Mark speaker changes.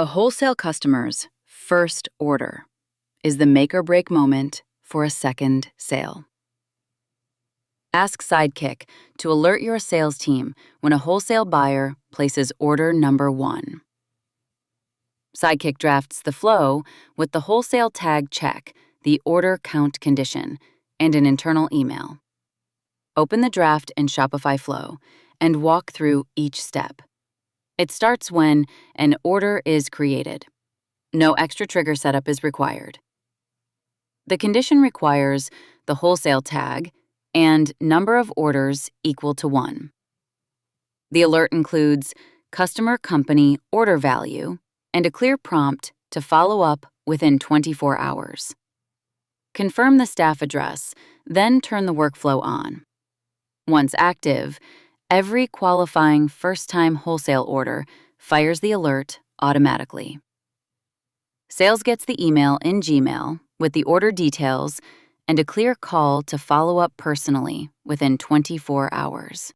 Speaker 1: A wholesale customer's first order is the make or break moment for a second sale. Ask Sidekick to alert your sales team when a wholesale buyer places order number 1. Sidekick drafts the flow with the wholesale tag check, the order count condition, and an internal email. Open the draft in Shopify Flow and walk through each step. It starts when an order is created. No extra trigger setup is required. The condition requires the wholesale tag and number of orders equal to 1. The alert includes customer company order value and a clear prompt to follow up within 24 hours. Confirm the staff address, then turn the workflow on. Once active, every qualifying first-time wholesale order fires the alert automatically. Sales gets the email in Gmail with the order details and a clear call to follow up personally within 24 hours.